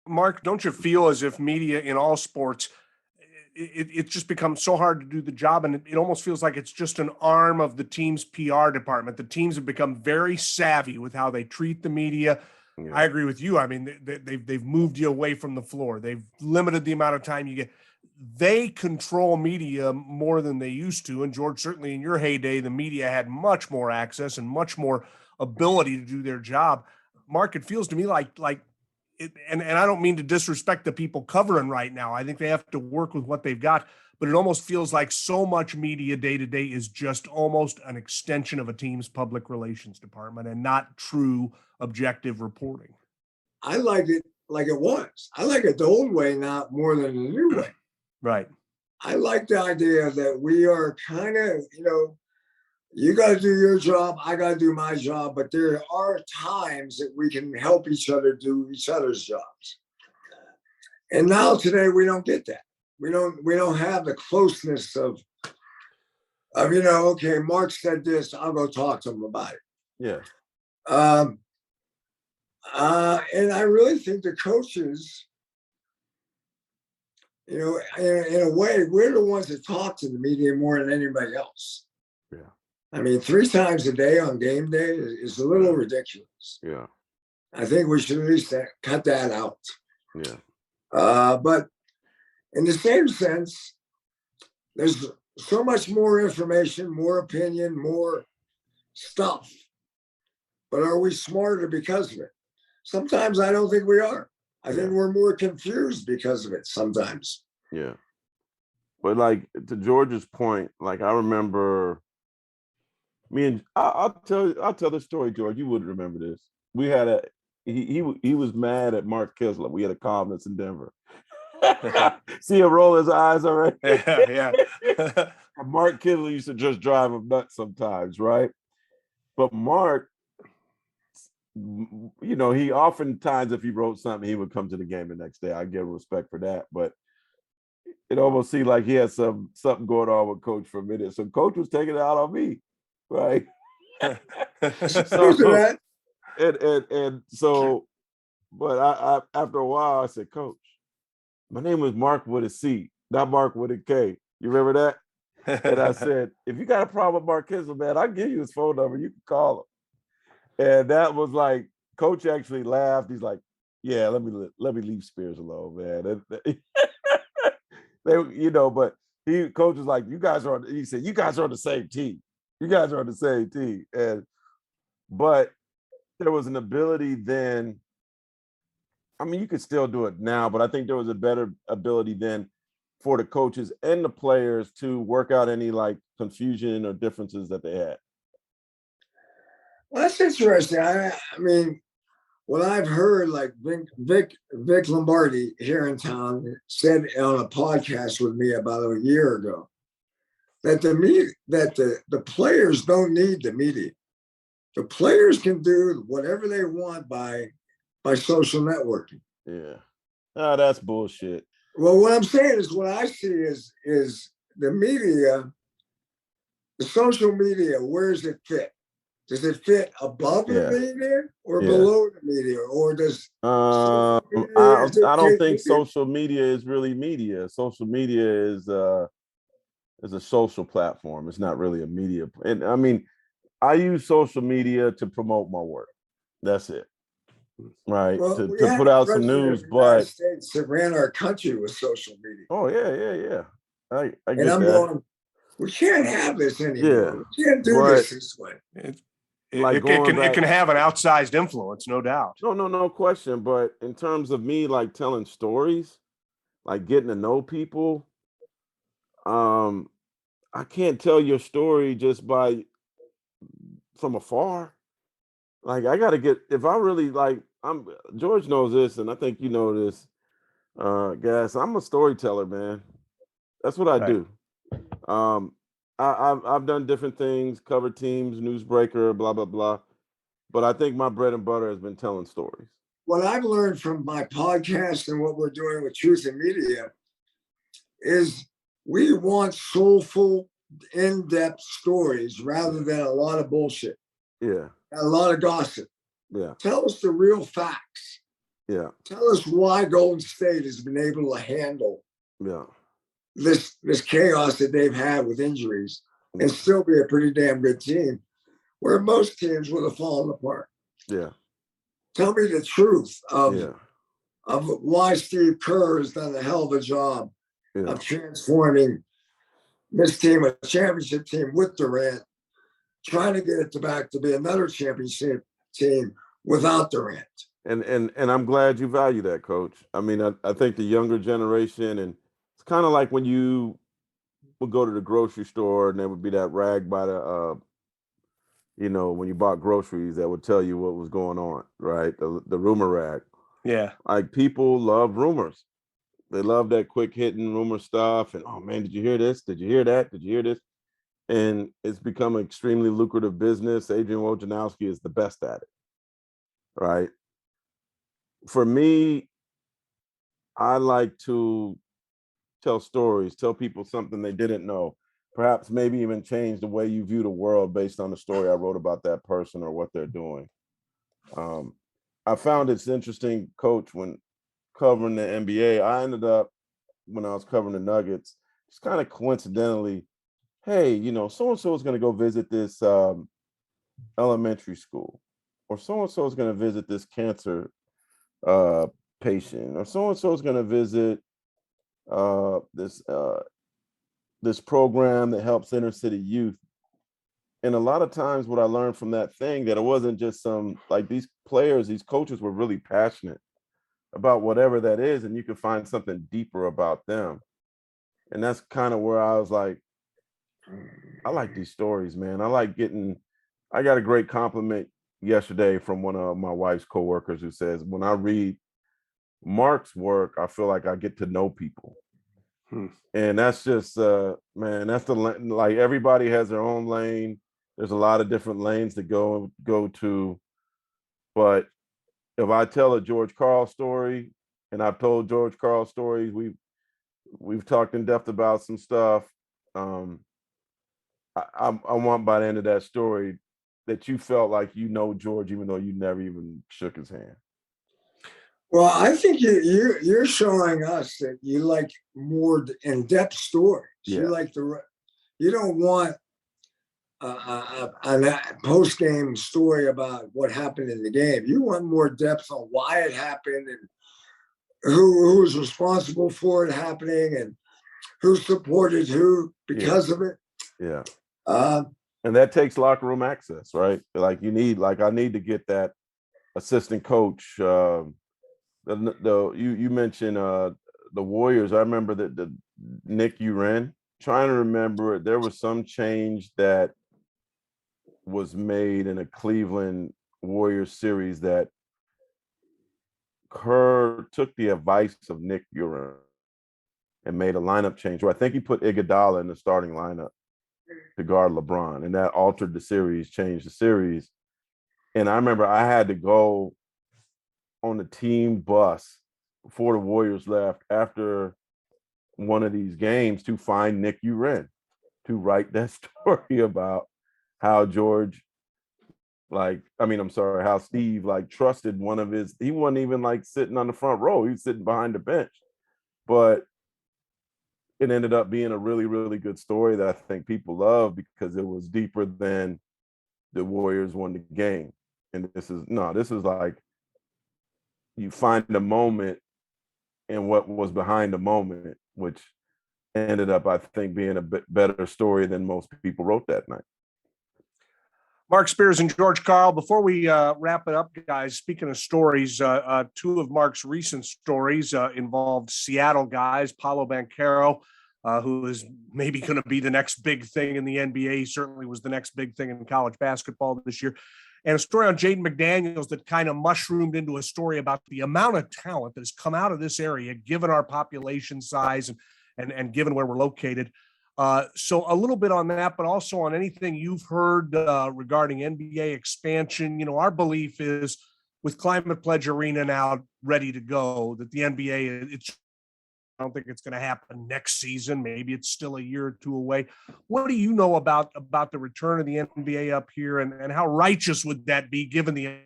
Mark, don't you feel as if media in all sports, it just becomes so hard to do the job, and it almost feels like it's just an arm of the team's PR department? The teams have become very savvy with how they treat the media. Yeah. I agree with you. I mean, they've moved you away from the floor. They've limited the amount of time you get. They control media more than they used to. And George, certainly in your heyday, the media had much more access and much more ability to do their job. Mark, it feels to me like and I don't mean to disrespect the people covering right now. I think they have to work with what they've got, but it almost feels like so much media day to day is just almost an extension of a team's public relations department and not true objective reporting. I like it like it was. I like it the old way, not more than the new way. Right. I like the idea that we are kind of, you got to do your job, I got to do my job, but there are times that we can help each other do each other's jobs. And now today we don't get that. We don't have the closeness of okay, Mark said this, I'll go talk to him about it. Yeah. And I really think the coaches, in a way, we're the ones that talk to the media more than anybody else. Yeah. I mean, 3 times a day on game day is a little ridiculous. Yeah. I think we should at least cut that out. Yeah. But in the same sense, there's so much more information, more opinion, more stuff. But are we smarter because of it? Sometimes I don't think we are. I think we're more confused because of it sometimes. Yeah. But like, to George's point, like, I remember I'll tell the story, George. You wouldn't remember this. We had he was mad at Mark Kisler. We had a conference in Denver. See him roll his eyes already? Yeah. Mark Kisler used to just drive him nuts sometimes, right? But Mark, he oftentimes, if he wrote something, he would come to the game the next day. I give respect for that. But it almost seemed like he had something going on with Coach for a minute. So Coach was taking it out on me, right? So, and so, but I after a while, I said, Coach, my name was Mark with a C, not Mark with a K. You remember that? And I said, if you got a problem with Mark Kisler, man, I'll give you his phone number. You can call him. And that was like, coach actually laughed. He's like, yeah, let me leave Spears alone, man. But coach was like, he said, you guys are on the same team. You guys are on the same team. But there was an ability then. I mean, you could still do it now, but I think there was a better ability then for the coaches and the players to work out any like confusion or differences that they had. Well, that's interesting. I mean, what I've heard, like Vic Lombardi here in town said on a podcast with me about a year ago that the players don't need the media. The players can do whatever they want by social networking. Yeah. Oh, that's bullshit. Well, what I'm saying is what I see is the media, the social media, where does it fit? Does it fit above the media or below the media? Or does I don't think social media is really media. Social media is a social platform. It's not really a media. And I mean, I use social media to promote my work. That's it. Right. Well, to put out some news, but States that ran our country with social media. Oh, yeah. I get and I'm that. going, we can't have this anymore. Yeah, we can't do this way. It can have an outsized influence, no doubt. No question. But in terms of me, like telling stories, like getting to know people, I can't tell your story just from afar. Like I gotta if I really like, George knows this, and I think you know this, guys. I'm a storyteller, man. That's what I do. I've done different things, covered teams, newsbreaker, blah blah blah. But I think my bread and butter has been telling stories. What I've learned from my podcast and what we're doing with Truth in Media is we want soulful, in-depth stories rather than a lot of bullshit. Yeah. A lot of gossip. Yeah. Tell us the real facts. Yeah. Tell us why Golden State has been able to handle this chaos that they've had with injuries and still be a pretty damn good team, where most teams would have fallen apart. Yeah. Tell me the truth of why Steve Kerr has done a hell of a job of transforming this team, a championship team with Durant, trying to get it back to be another championship team without Durant. And I'm glad you value that, Coach. I mean, I think the younger generation, and it's kind of like when you would go to the grocery store and there would be that rag by the, when you bought groceries that would tell you what was going on, right? The rumor rag. Yeah. Like people love rumors. They love that quick hitting rumor stuff. And, oh man, did you hear this? Did you hear that? Did you hear this? And it's become an extremely lucrative business. Adrian Wojnarowski is the best at it, right? For me, I like to tell stories, tell people something they didn't know, perhaps maybe even change the way you view the world based on the story I wrote about that person or what they're doing. I found it's interesting, Coach, when covering the NBA, I ended up, when I was covering the Nuggets, just kind of coincidentally, hey, so-and-so is going to go visit this elementary school, or so-and-so is going to visit this cancer patient, or so-and-so is going to visit this program that helps inner city youth. And a lot of times what I learned from that thing, that it wasn't just some, like these players, these coaches were really passionate about whatever that is, and you can find something deeper about them. And that's kind of where I was like, I like these stories, man. I got a great compliment yesterday from one of my wife's coworkers who says, when I read Marc's work, I feel like I get to know people. And that's just, man, that's like everybody has their own lane. There's a lot of different lanes to go to. But if I tell a George Karl story, and I've told George Karl stories, we've talked in depth about some stuff. I want by the end of that story that you felt like George, even though you never even shook his hand. Well, I think you're showing us that you like more in-depth stories. Yeah. You don't want on that post-game story about what happened in the game. You want more depth on why it happened and who was responsible for it happening and who supported who because of it. Yeah. And that takes locker room access, right? Like I need to get that assistant coach. You mentioned the Warriors. I remember that the Nick Uren. Trying to remember, there was some change that was made in a Cleveland Warriors series that Kerr took the advice of Nick Uren and made a lineup change. Where I think he put Iguodala in the starting lineup to guard LeBron, and that altered the series, changed the series. And I remember I had to go on the team bus before the Warriors left after one of these games to find Nick Uren to write that story about how how Steve trusted one of his, he wasn't even sitting on the front row, he was sitting behind the bench. But it ended up being a really, really good story that I think people love because it was deeper than the Warriors won the game. And this is like you find the moment and what was behind the moment, which ended up, I think, being a bit better story than most people wrote that night. Marc Spears and George Karl, before we wrap it up, guys, speaking of stories, two of Marc's recent stories involved Seattle guys, Paolo Banchero, who is maybe going to be the next big thing in the NBA. He certainly was the next big thing in college basketball this year. And a story on Jaden McDaniels that kind of mushroomed into a story about the amount of talent that has come out of this area, given our population size and given where we're located. So a little bit on that, but also on anything you've heard regarding NBA expansion. You know, our belief is with Climate Pledge Arena now ready to go, that the NBA, I don't think it's going to happen next season. Maybe it's still a year or two away. What do you know about the return of the NBA up here, and how righteous would that be given the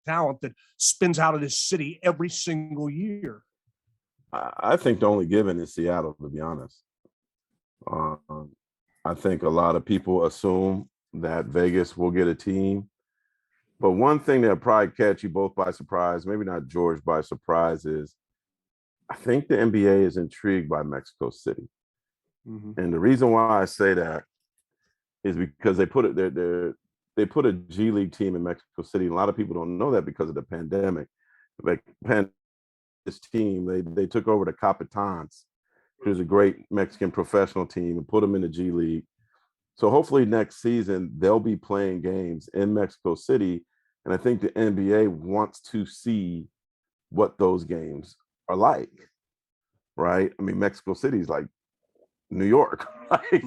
talent that spins out of this city every single year? I think the only given is Seattle, to be honest. I think a lot of people assume that Vegas will get a team. But one thing that'll probably catch you both by surprise, maybe not George by surprise, is I think the NBA is intrigued by Mexico City. Mm-hmm. And the reason why I say that is because they put a G League team in Mexico City. A lot of people don't know that because of the pandemic. This team, they took over the Capitans, which is a great Mexican professional team, and put them in the G League. So hopefully next season they'll be playing games in Mexico City. And I think the NBA wants to see what those games are like, right? I mean, Mexico City is like New York,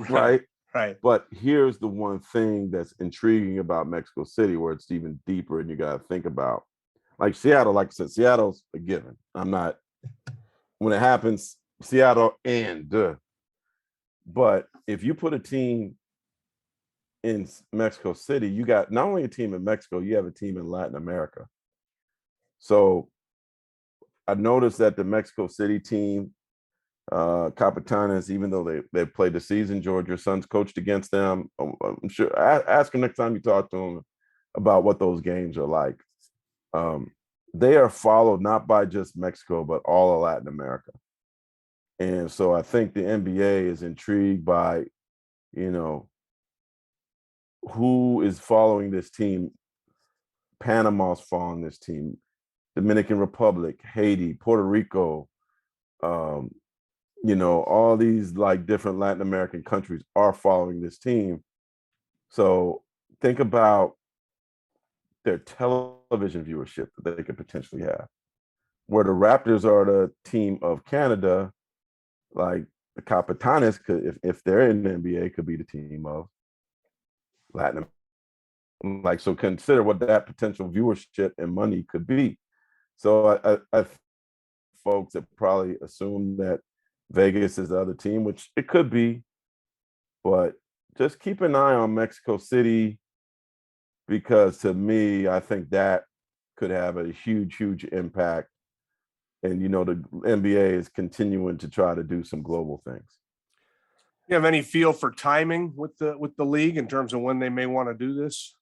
right? Right. But here's the one thing that's intriguing about Mexico City, where it's even deeper, and you got to think about, like Seattle. Like I said, Seattle's a given. When it happens, Seattle but if you put a team in Mexico City, you got not only a team in Mexico, you have a team in Latin America. So I noticed that the Mexico City team, Capitanes, even though they played the season, George, your son's coached against them. I'm sure. Ask him next time you talk to him about what those games are like. They are followed not by just Mexico, but all of Latin America. And so I think the NBA is intrigued by, who is following this team. Panama's following this team. Dominican Republic, Haiti, Puerto Rico, all these different Latin American countries are following this team. So think about their television viewership that they could potentially have. Where the Raptors are the team of Canada, like the Capitanes could, if they're in the NBA, could be the team of Latin America. So consider what that potential viewership and money could be. So I folks that probably assume that Vegas is the other team, which it could be, but just keep an eye on Mexico City, because to me, I think that could have a huge, huge impact. And, the NBA is continuing to try to do some global things. You have any feel for timing with the league in terms of when they may want to do this?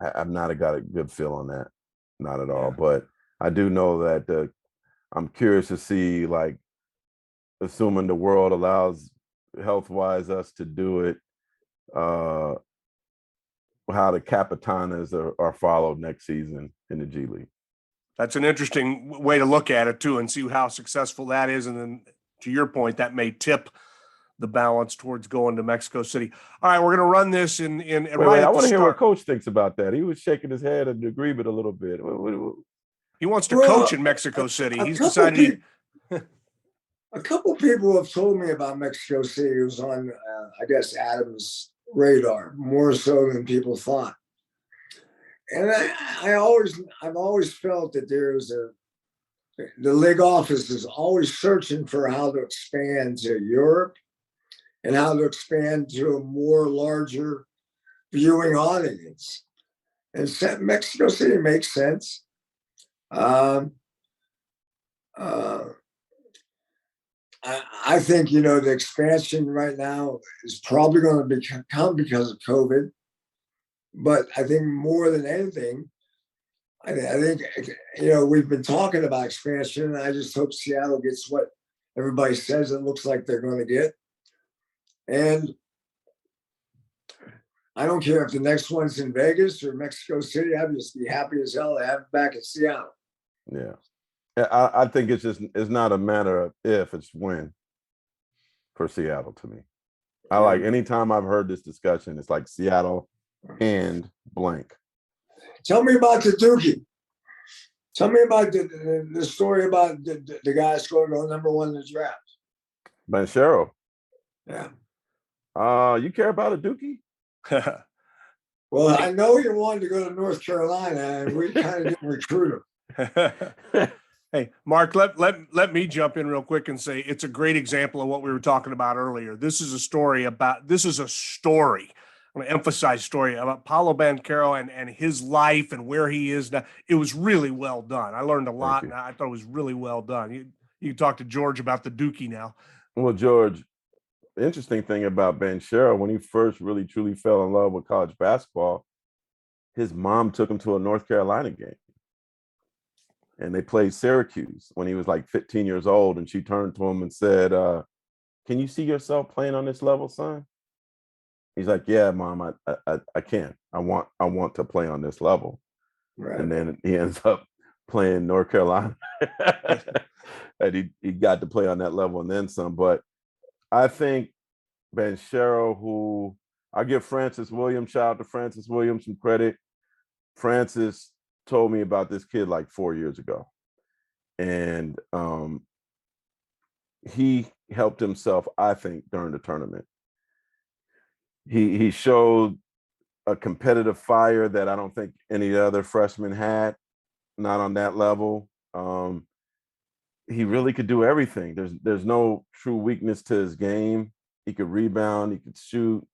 I've not got a good feel on that, not at all. But I do know that I'm curious to see, like, assuming the world allows health-wise us to do it, how the Capitanas are followed next season in the G League. That's an interesting way to look at it too, and see how successful that is. And then, to your point, that may tip the balance towards going to Mexico City. All right, we're going to run this in I want to hear what Coach thinks about that. He was shaking his head in agreement a little bit. He wants to coach in Mexico City. He's decided. A couple people have told me about Mexico City. It was on, I guess, Adam's radar more so than people thought. And I've always felt that the league office is always searching for how to expand to Europe and how to expand to a more larger viewing audience. And Mexico City makes sense. I think, the expansion right now is probably going to come because of COVID. But I think more than anything, I think, we've been talking about expansion, and I just hope Seattle gets what everybody says it looks like they're going to get. And I don't care if the next one's in Vegas or Mexico City. I'd just be happy as hell to have it back in Seattle. Yeah. I think it's not a matter of if, it's when for Seattle to me. I like anytime I've heard this discussion, it's like Seattle and blank. Tell me about the Dookie. Tell me about the story about the guy scoring goal number 1 in the draft. Banchero. Yeah. You care about a Dookie? Well, I know you wanted to go to North Carolina, and we kind of didn't recruit him. Hey, Mark, let me jump in real quick and say it's a great example of what we were talking about earlier. This is a story. I'm going to emphasize story about Paulo Banchero and his life and where he is now. It was really well done. I learned a lot, and I thought it was really well done. You can talk to George about the Dookie now. Well, George, the interesting thing about Banchero, when he first really truly fell in love with college basketball, his mom took him to a North Carolina game. And they played Syracuse when he was like 15 years old. And she turned to him and said, can you see yourself playing on this level, son? He's like, yeah, Mom, I can. I want to play on this level. Right. And then he ends up playing North Carolina. And he got to play on that level and then some. But I think Banchero, who I give Francis Williams, shout out to Francis Williams, some credit. Francis told me about this kid like 4 years ago. And he helped himself, I think, during the tournament. He showed a competitive fire that I don't think any other freshman had, not on that level. He really could do everything. There's no true weakness to his game. He could rebound, he could shoot,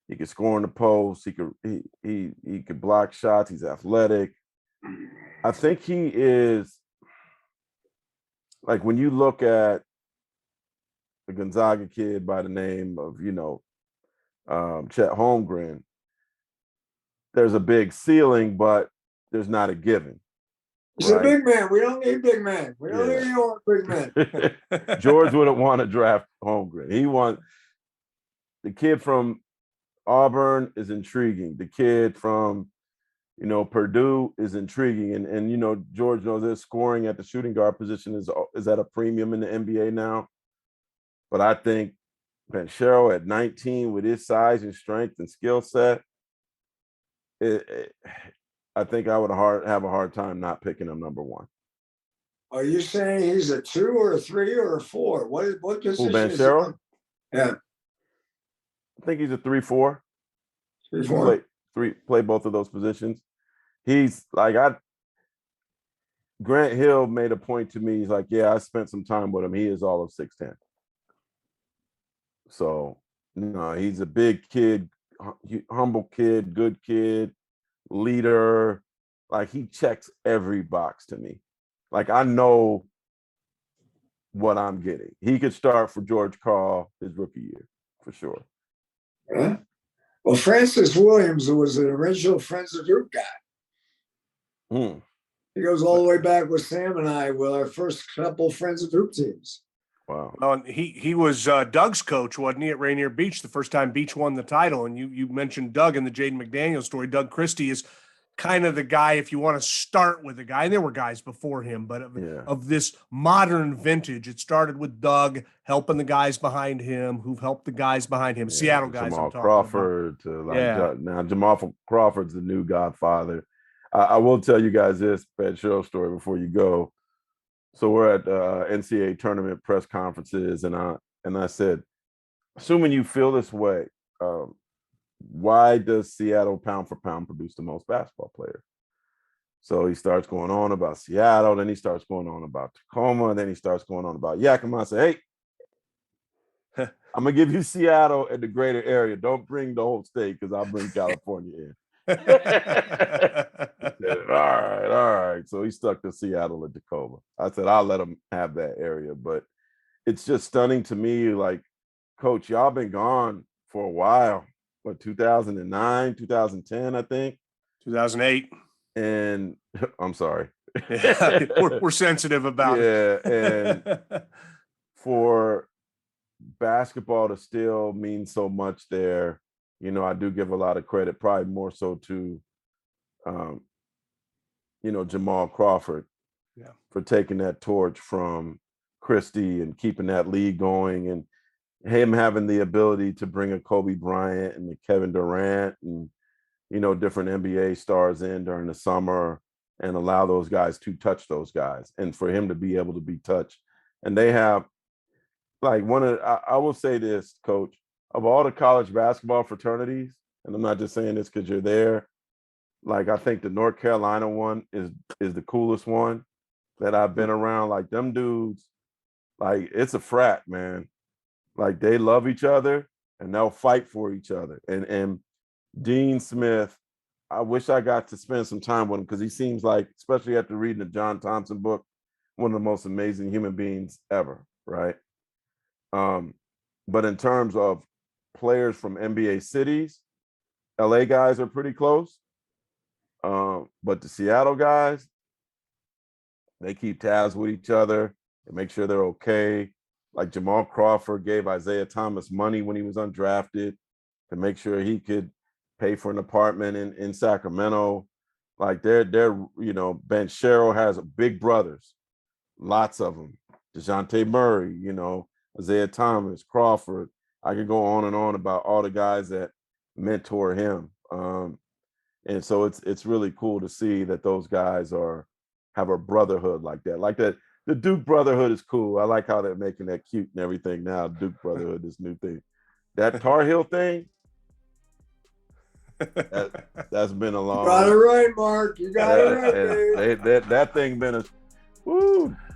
he could score in the post, he could block shots, he's athletic. I think he is, like, when you look at the Gonzaga kid by the name of, Chet Holmgren, there's a big ceiling, but there's not a given. He's a big man. We don't need big men. We don't need more big men. George wouldn't want to draft Holmgren. The kid from Auburn is intriguing. The kid from Purdue is intriguing. And George knows this, scoring at the shooting guard position is at a premium in the NBA now. But I think Banchero at 19 with his size and strength and skill set, I think I would have a hard time not picking him number 1. Are you saying he's a 2 or a 3 or a 4? What position is he? Yeah. I think he's a 3-4. 3-4. Play both of those positions. He's like, Grant Hill made a point to me. He's like, yeah, I spent some time with him. He is all of 6'10". So, he's a big kid, humble kid, good kid, leader. Like, he checks every box to me. Like, I know what I'm getting. He could start for George Karl his rookie year for sure. Yeah. Well, Francis Williams was an original Friends of Hoop guy. He goes all the way back with Sam and I with our first couple Friends of Hoop teams. Wow. Well, he was Doug's coach, wasn't he, at Rainier Beach the first time Beach won the title? And you mentioned Doug in the Jaden McDaniel story. Doug Christie is kind of the guy, if you want to start with a guy, and there were guys before him, but of this modern vintage, it started with Doug helping the guys behind him who've helped the guys behind him, Seattle guys. Jamal Crawford now Jamal Crawford's the new godfather. I will tell you guys this bad show story before you go. So we're at NCAA tournament press conferences, and I said, assuming you feel this way, why does Seattle pound for pound produce the most basketball players? So he starts going on about Seattle, then he starts going on about Tacoma, and then he starts going on about Yakima. I say, hey, I'm gonna give you Seattle and the greater area. Don't bring the whole state because I'll bring California in. Said, all right. So he stuck to Seattle and Tacoma. I said, I'll let him have that area. But it's just stunning to me, like, Coach, y'all been gone for a while. What, 2009, 2010, I think? 2008. And I'm sorry. Yeah, we're sensitive about it. Yeah, and for basketball to still mean so much there, I do give a lot of credit, probably more so to, Jamal Crawford for taking that torch from Christie and keeping that league going, and him having the ability to bring a Kobe Bryant and a Kevin Durant and, different NBA stars in during the summer and allow those guys to touch those guys, and for him to be able to be touched. And they have, like, I will say this, Coach, of all the college basketball fraternities, and I'm not just saying this because you're there, like, I think the North Carolina one is the coolest one that I've been around. Like, them dudes, like, it's a frat, man. Like, they love each other and they'll fight for each other. And Dean Smith, I wish I got to spend some time with him because he seems like, especially after reading the John Thompson book, one of the most amazing human beings ever, right? But in terms of players from NBA cities, LA guys are pretty close. But the Seattle guys, they keep tabs with each other and make sure they're okay. Like, Jamal Crawford gave Isaiah Thomas money when he was undrafted to make sure he could pay for an apartment in Sacramento. Like, they're Ben Sherrill has big brothers, lots of them. DeJounte Murray, Isaiah Thomas, Crawford. I could go on and on about all the guys that mentor him. And so it's really cool to see that those guys have a brotherhood like that. Like that, the Duke brotherhood is cool. I like how they're making that cute and everything now. Duke brotherhood, this new thing. That Tar Heel thing, that's been a long. You got it right, Mark. You got it right. That thing been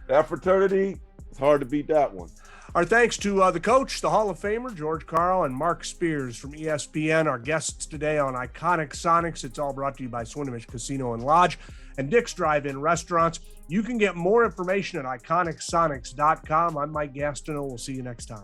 that fraternity. It's hard to beat that one. Our thanks to the coach, the Hall of Famer, George Karl, and Marc Spears from ESPN, our guests today on Iconic Sonics. It's all brought to you by Swinomish Casino and Lodge and Dick's Drive-In Restaurants. You can get more information at iconicsonics.com. I'm Mike Gastineau. We'll see you next time.